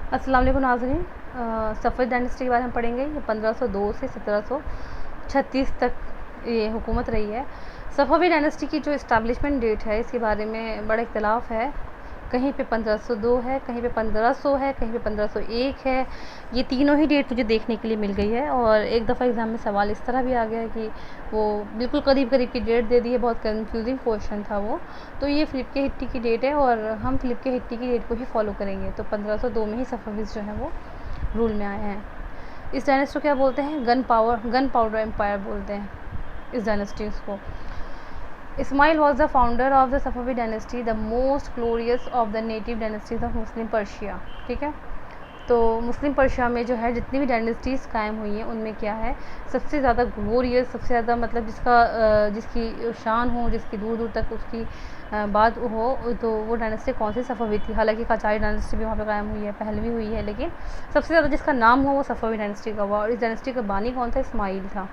अस्सलाम वालेकुम नाज़रीन। सफ़विद डायनेस्टी के बारे में पढ़ेंगे। ये 1502 से 1736 तक ये हुकूमत रही है। सफ़वी डायनेस्टी की जो इस्टेब्लिशमेंट डेट है इसके बारे में बड़ा इख्तलाफ है। कहीं पे 1502 है, कहीं पे 1500 है, कहीं पे 1501 है। ये तीनों ही डेट मुझे देखने के लिए मिल गई है और एक दफ़ा एग्ज़ाम में सवाल इस तरह भी आ गया है कि वो बिल्कुल करीब करीब की डेट दे दी है। बहुत कंफ्यूजिंग क्वेश्चन था वो। तो ये फ़िलिप के हिट्टी की डेट है और हम फ़िलिप के हिट्टी की डेट को ही फॉलो करेंगे। तो 1502 में ही सफ़वीज़ जो हैं वो रूल में आए हैं। इस डायनेस्टी को क्या बोलते हैं? गन पाउडर एम्पायर बोलते हैं इस डायनेस्टी को। Ismail was the founder of the Safavid dynasty, the most glorious of the native dynasties of Muslim Persia। ठीक है, तो मुस्लिम पर्शिया में जो है जितनी भी डायनेस्टीज़ कायम हुई हैं उनमें क्या है, सबसे ज़्यादा ग्लोरियस, सबसे ज़्यादा मतलब जिसकी शान हो, जिसकी दूर दूर तक उसकी बात हो, तो वो डायनेस्टी कौन सी? सफ़वी थी। हालांकि कचारी डायनेस्टी भी वहाँ पे कायम हुई है, पहलवी हुई है, लेकिन सबसे ज़्यादा जिसका नाम हो वो सफ़वी डायनेस्टी का हुआ। और इस डायनेस्टी का बानी कौन था? इस्माइल था।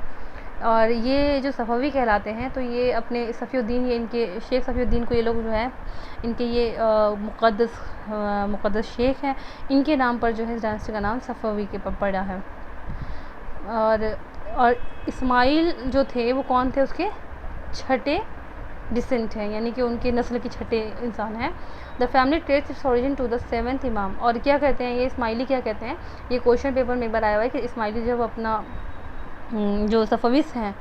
और ये जो सफ़वी कहलाते हैं, तो ये अपने सफ़ीउद्दीन, ये इनके शेख सफ़ीउद्दीन को ये लोग जो है इनके ये मुक़द्दस शेख हैं, इनके नाम पर जो है इस डायनेस्टी का नाम सफ़वी के पड़ा है। और इस्माइल जो थे वो कौन थे? उसके छठे डिसेंट हैं, यानी कि उनके नस्ल के छठे इंसान हैं। The family trace its origin to the 7th imam. और क्या कहते हैं ये इस्माइली, क्या कहते हैं? ये क्वेश्चन पेपर में एक बार आया हुआ है कि इस्माइली जब अपना जो सफ़वीज़ हैं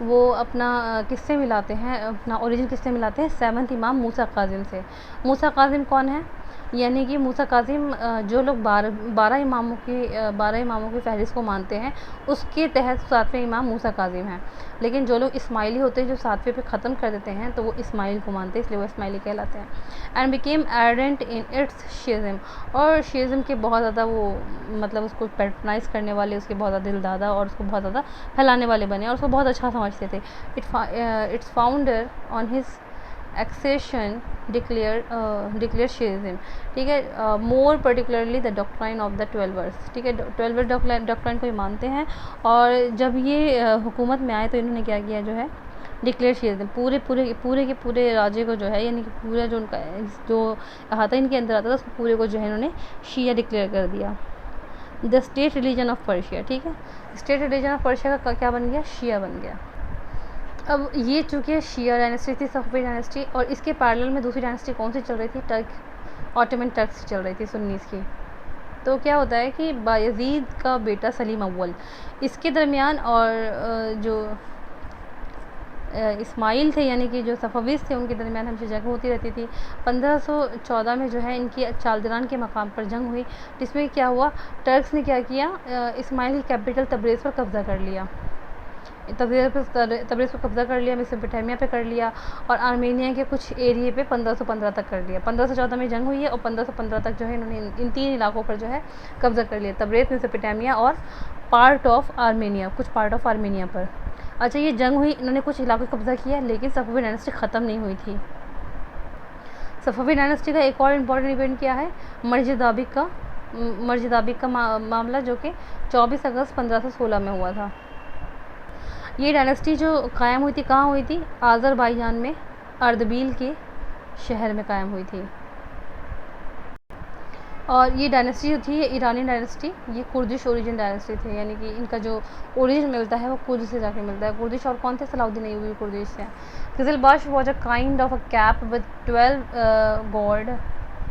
वो अपना किससे मिलाते हैं, अपना ओरिजिन किससे मिलाते हैं? 7th इमाम मूसा काज़िम से। मूसा काज़िम कौन है? यानी कि मूसा काज़िम जो लोग 12 इमामों की फ़हरिस्त को मानते हैं उसके तहत 7वें इमाम मूसा काज़िम हैं। लेकिन जो लोग इस्माइली होते हैं, जो 7वें पे ख़त्म कर देते हैं, तो वो इस्माइल को मानते हैं, इसलिए वो इस्माइली कहलाते हैं। And became adherent in its schism. और शिज़म के बहुत ज़्यादा वो मतलब उसको पैट्रनाइज़ करने वाले, उसके बहुत ज़्यादा दिलदादा और उसको बहुत ज़्यादा फैलाने वाले बने और उसको बहुत अच्छा समझते थे। Its founder on his accession declared schism. ठीक है, more particularly the doctrine of the 12 वर्स। ठीक है, 12 डॉक्ट्राइन को ही मानते हैं। और जब ये हुकूमत में आए तो इन्होंने क्या किया, जो है डिक्लेयर शिज़म, पूरे राज्य को जो है, यानी कि पूरा जो उनका जो अहाता इनके अंदर आता था उसको पूरे को जो है इन्होंने शिया डिक्लेयर कर दिया। The state religion of Persia. ठीक है, स्टेट रिलीजन ऑफ पर्शिया का क्या बन गया? शिया बन गया। अब ये चूँकि शिया डायनेस्टी थी, सफ़वी डायनेस्टी, और इसके पैरेलल में दूसरी डायनेस्टी कौन सी चल रही थी? ऑटोमन टर्क्स चल रही थी, सुन्नीस की। तो क्या होता है कि बायज़ीद का बेटा सलीम अव्वल, इसके दरमियान और जो इस्माइल थे, यानी कि जो सफ़वीज़ थे, उनके दरमियान हमेशा जंग होती रहती थी। 1514 में जो है इनकी चालदरान के मकाम पर जंग हुई, जिसमें क्या हुआ, टर्क्स ने क्या किया, इस्माइल की कैपिटल तब्रेज़ पर कब्ज़ा कर लिया। तब्रेज़ पर कब्ज़ा कर लिया, मेसोपोटामिया पे कर लिया, और आर्मेनिया के कुछ एरिए पे 1515 तक कर लिया। 1514 में जंग हुई है और 1515 तक जो है इन्होंने इन 3 इलाकों पर जो है कब्ज़ा कर लिया, तब्रेज़, मेसोपोटामिया और पार्ट ऑफ आर्मेनिया, कुछ पार्ट ऑफ आर्मेनिया पर। अच्छा, ये जंग हुई, इन्होंने कुछ इलाकों पर कब्ज़ा किया, लेकिन सफ़वी डायनेस्टी ख़त्म नहीं हुई थी। सफ़वी डायनेस्टी का एक और इम्पॉर्टेंट इवेंट क्या है? मर्ज दाबिक का मामला, जो कि 24 अगस्त 1516 में हुआ था। ये डायनेस्टी जो कायम हुई थी, कहाँ हुई थी? आज़रबाईजान में अर्दबील के शहर में कायम हुई थी। और ये डायनेस्टी जो थी, ये ईरानी डायनेस्टी, ये कुर्दिश ओरिजिन डायनेस्टी थे, यानी कि इनका जो ओरिजिन मिलता है वो कुर्द से जाके मिलता है। कुर्दिश और कौन थे? सलाउद्दीन अय्यूबी कुर्दिश से। Qizilbash was a kind of a cap with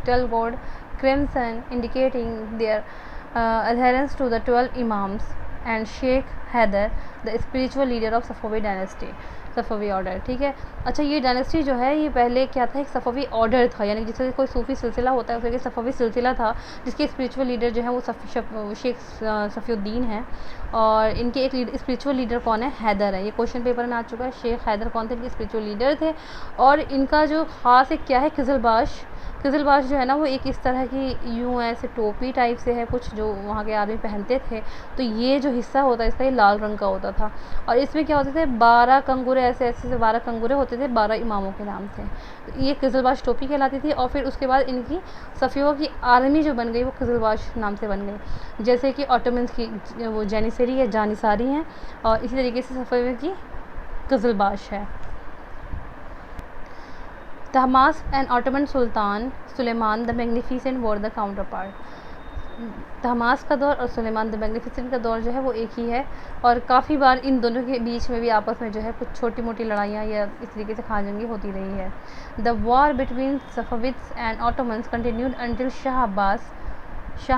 12 gold crimson indicating their adherence to the 12 imams and Sheikh Haider, the spiritual leader of Safavid dynasty, Safvi order. ठीक है, अच्छा, ये डायनेस्टी जो है ये पहले क्या था? एक सफ़वी ऑर्डर था, यानी जिससे कोई सूफ़ी सिलसिला होता है उसे सफ़वी सिलसिला था, जिसके स्पिरिचुअल लीडर जो है वो शेख सफ़ीउद्दीन हैं। और इनके एक स्पिरिचुअल लीडर कौन है? हैदर है। ये क्वेश्चन पेपर में आ चुका है। शेख हैदर कौन थे? इनके स्पिरिचुअल लीडर थे। और इनका जो ख़ास एक क्या है? क़िज़लबाश जो है ना, वो एक इस तरह की यूँ ऐसे टोपी टाइप से है कुछ, जो वहाँ के आदमी पहनते थे। तो ये जो हिस्सा होता है इसका, ये लाल रंग का होता था। और इसमें क्या होते थे? 12 कंगूरे, ऐसे 12 कंगूरे होते थे, 12 इमामों के नाम से। तो ये क़िज़लबाश टोपी कहलाती थी। और फिर उसके बाद इनकी सफ़ियों की आर्मी जो बन गई वो क़िज़लबाश नाम से बन गई, जैसे कि ऑटोमन्स की वो जैनिसरी है, जानिसारी हैं, और इसी तरीके से सफ़ियों की क़िज़लबाश है। Tahmasp and Ottoman sultan Suleiman the magnificent were the counterpart. Tahmasp का दौर और सुलेमान द मैग्निफिसेंट का दौर जो है वो एक ही है, और काफ़ी बार इन दोनों के बीच में भी आपस में जो है कुछ छोटी मोटी लड़ाइयाँ या इस तरीके से खाजंगी होती रही है। The war between Safavids and Ottomans continued until Shah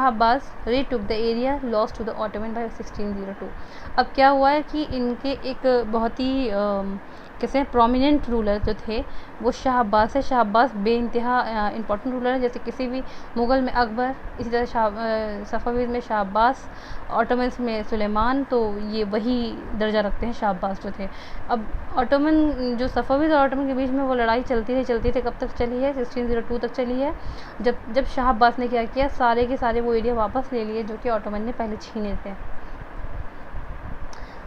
Abbas retook the area lost to the Ottoman by 1602। अब क्या हुआ है कि इनके एक बहुत ही कैसे हैं प्रोमिनेंट रूलर जो थे वो शाह अब्बास है। शाह अब्बास बेइंतहा इंपॉर्टेंट रूलर है, जैसे किसी भी मुग़ल में अकबर, इसी तरह सफ़ाविद में शाह अब्बास, ऑटोमन्स में सुलेमान, तो ये वही दर्जा रखते हैं शाह अब्बास जो थे। अब ऑटोमन जो सफ़ाविद और ऑटोमन के बीच में वो लड़ाई चलती थी, कब तक चली है? 1602 तक चली है, जब शाह अब्बास ने क्या किया, सारे के सारे वो एरिया वापस ले लिए जो कि ऑटोमन ने पहले छीने थे।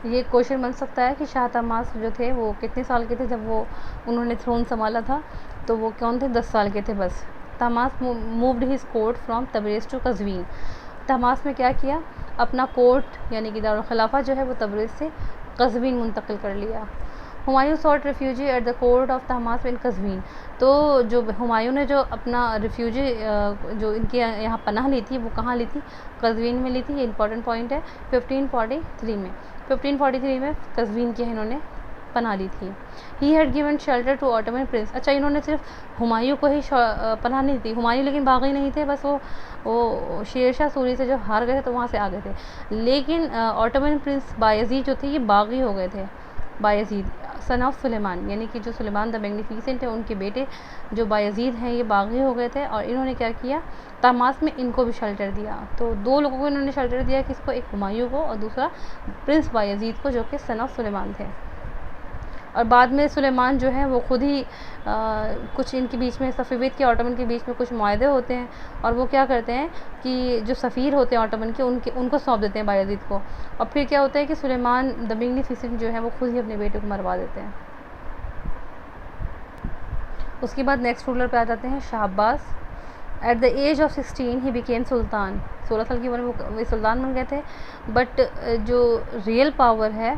ये क्वेश्चन बन सकता है कि शाह तहमास जो थे वो कितने साल के थे जब उन्होंने थ्रोन संभाला था? तो वो कौन थे? 10 साल के थे बस। Tahmasp moved his court from Tabriz to Qazvin. Tahmasp में क्या किया? अपना कोर्ट यानी कि दारुल खिलाफा जो है वो तबरेज़ से कज़वीन मुंतकिल कर लिया। Humayun sought refugee at the court of Tahmasp in Qazvin. तो जो हुमायूं ने जो अपना रिफ्यूजी जो इनके यहाँ पनाह ली थी वो कहाँ ली थी? कज़वीन में ली थी। ये इंपॉर्टेंट पॉइंट है। 1543 में कज़वीन की इन्होंने पनाह ली थी। He had given shelter to Ottoman prince. अच्छा, इन्होंने सिर्फ हुमायूं को ही पनाह नहीं दी। हुमायूं लेकिन बागी नहीं थे, बस वो शेरशाह सूरी से जो हार गए थे तो वहाँ से आ गए थे। लेकिन ऑटोमन प्रिंस बायज़ीद जो थे ये बागी हो गए थे। बायज़ीद सन ऑफ सुलेमान, यानी कि जो सुलेमान द मैग्निफिसेंट है उनके बेटे जो बायज़ीद हैं ये बागी हो गए थे, और इन्होंने क्या किया? तहमास में इनको भी शेल्टर दिया। तो 2 लोगों को इन्होंने शेल्टर दिया, किसको? एक हुमायूं को और दूसरा प्रिंस बायज़ीद को जो कि सन ऑफ सुलेमान थे। और बाद में सुलेमान जो है वो खुद ही कुछ इनके बीच में सफ़ीविद के ऑटोमन के बीच में कुछ मुआहदे होते हैं, और वो क्या करते हैं कि जो सफ़ीर होते हैं ऑटोमन के उनको सौंप देते हैं बायज़ीद को, और फिर क्या होता है कि सुलेमान द मैग्निफिसेंट जो है वो खुद ही अपने बेटे को मरवा देते हैं। उसके बाद नेक्स्ट रूलर पे आ जाते हैं Shah Abbas. At the age of 16 he became sultan. 16 साल की उम्र में वो सुल्तान बन गए थे। बट जो रियल पावर है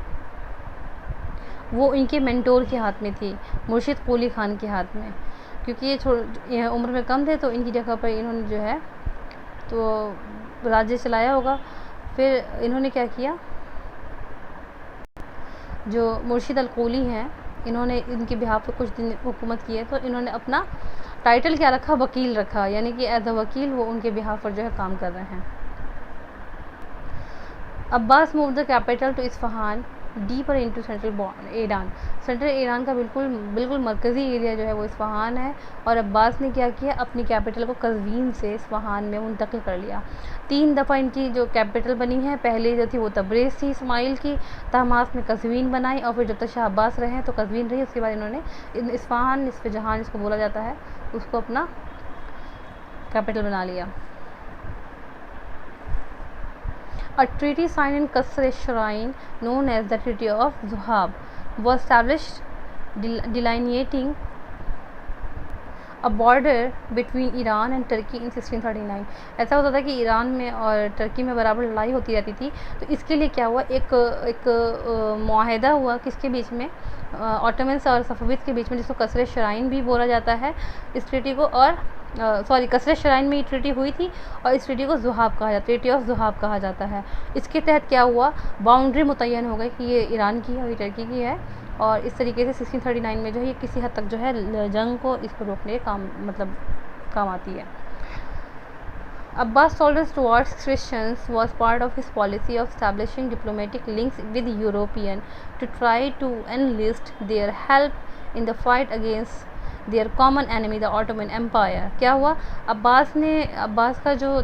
वो इनके मेंटोर के हाथ में थी, मुर्शिद कुली खान के हाथ में, क्योंकि ये उम्र में कम थे तो इनकी जगह पर इन्होंने जो है तो राज्य चलाया होगा। फिर इन्होंने क्या किया, जो मुर्शिद अल कुली हैं इन्होंने इनके बिहाफ पे कुछ दिन हुकूमत की है, तो इन्होंने अपना टाइटल क्या रखा? वकील रखा, यानी कि एज अ वकील वो उनके बिहाफ पर जो है काम कर रहे हैं। Abbas move the capital to Isfahan deeper into central Iran. Central Iran का बिल्कुल मरकज़ी एरिया जो है वो इस्फहान है, और अब्बास ने क्या किया? अपनी कैपिटल को कज़वीन से इस्फहान में मुंतकिल कर लिया। 3 दफ़ा इनकी जो कैपिटल बनी है, पहले जो थी वो तबरेज़ थी इस्माइल की, तहमास में कज़वीन बनाई, और फिर जब तक शाह अब्बास रहे तो कज़वीन रही। उसके बाद इन्होंने इस्फहान, निस्फ़ जहान जिसको बोला जाता है, उसको अपना कैपिटल बना लिया। A treaty signed in Qasr Shrine, known as the Treaty of Zuhab, was established delineating a border between Iran and Turkey in 1639। ऐसा होता था कि ईरान में और टर्की में बराबर लड़ाई होती रहती थी, तो इसके लिए क्या हुआ? एक मुआहदा हुआ किसके बीच में? ऑटोमन्स और सफ़विद के बीच में, जिसको कसर शराइन भी बोला जाता है इस ट्रीटी को। और कसर शराइन में ये ट्रीटी हुई थी, और इस ट्रीटी को जुहाब कहा जाता है, ट्रीटी ऑफ जुहाब कहा जाता है। इसके तहत क्या हुआ? बाउंड्री मुतय्यन हो गई कि ये ईरान की है और ये टर्की की है, और इस तरीके से 1639 में जो है ये किसी हद तक जो है जंग को इसको रोकने के काम आती है। Abbas' tolerance towards Christians was part of his policy of establishing diplomatic links with Europeans to try to enlist their help in the fight against their common enemy, the Ottoman Empire। क्या हुआ? अब्बास का जो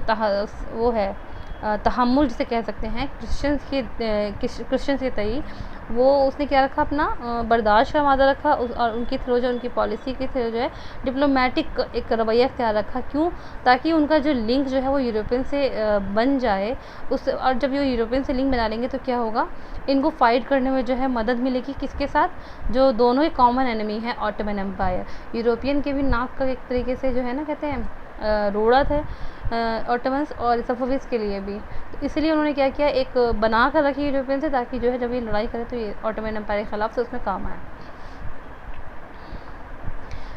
वो है तहम्मुल जिसे कह सकते हैं क्रिश्चियंस के तई, वो उसने क्या रखा? अपना बर्दाश्त का मादा रखा, और उनकी थ्रू जो उनकी पॉलिसी के थ्रू जो है डिप्लोमेटिक एक रवैया इख्तियार रखा। क्यों? ताकि उनका जो लिंक जो है वो यूरोपियन से बन जाए। और जब ये यूरोपियन से लिंक बना लेंगे तो क्या होगा? इनको फाइट करने में जो है मदद मिलेगी। किसके साथ? जो दोनों ही कॉमन एनिमी है, ऑटोमन एम्पायर। यूरोपियन के भी नाक का एक तरीके से जो है ना, कहते हैं रोड़ा थे ऑटोमन्स, और सफ़विद के लिए भी। तो इसलिए उन्होंने क्या किया? एक बना कर रखी यूरोपियन से, ताकि जो है जब ये लड़ाई करे तो ये ऑटोमन एम्पायर के ख़िलाफ़ से उसमें काम आए।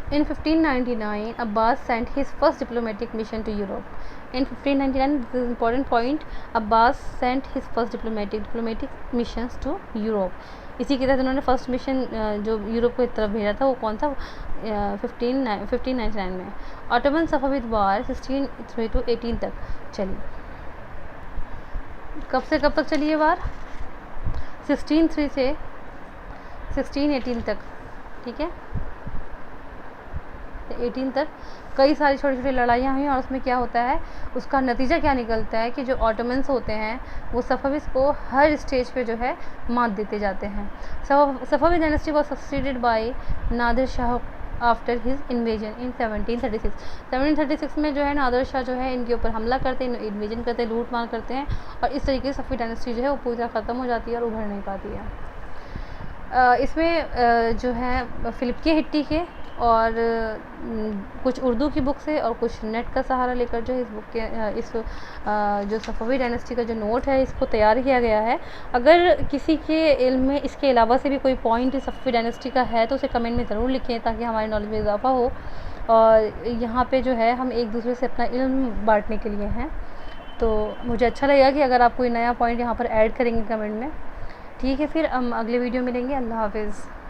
In 1599, Abbas sent his first diplomatic mission to Europe. In 1599, this is an important point. Abbas sent his first diplomatic missions to Europe. इसी के तहत उन्होंने फर्स्ट मिशन जो यूरोप की तरफ भेजा था वो कौन था? 1599 में. ऑटोमन सफाविद वार 1603 to 18 तक चली. कब से कब तक चली ये वार? 1603 से 1618 तक. ठीक है, 18 तक कई सारी छोटी छोटी लड़ाइयाँ हुई और उसमें क्या होता है, उसका नतीजा क्या निकलता है कि जो ऑटोमन्स होते हैं वो सफाविस को हर स्टेज पे जो है मात देते जाते हैं. Safavid dynasty was succeeded by Nadir Shah after his invasion इन 1736. 1736 में जो है नादिर शाह जो है इनके ऊपर हमला करते हैं, इन्वेजन करते हैं, लूट मार करते हैं और इस तरीके से सफाविद डायनेस्टी जो है वो पूरी तरह ख़त्म हो जाती है और उभर नहीं पाती है. इसमें जो है फिलिप के हिट्टी के और कुछ उर्दू की बुक से और कुछ नेट का सहारा लेकर जो है इस बुक के इस जो सफावी डायनेस्टी का जो नोट है इसको तैयार किया गया है. अगर किसी के इल्म में इसके अलावा से भी कोई पॉइंट सफावी डायनेस्टी का है तो उसे कमेंट में ज़रूर लिखें ताकि हमारी नॉलेज में इजाफा हो. और यहाँ पे जो है हम एक दूसरे से अपना इल्म बांटने के लिए हैं. तो मुझे अच्छा लगेगा कि अगर आप कोई नया पॉइंट यहाँ पर ऐड करेंगे कमेंट में. ठीक है, फिर हम अगले वीडियो मिलेंगे. अल्लाह हाफिज़.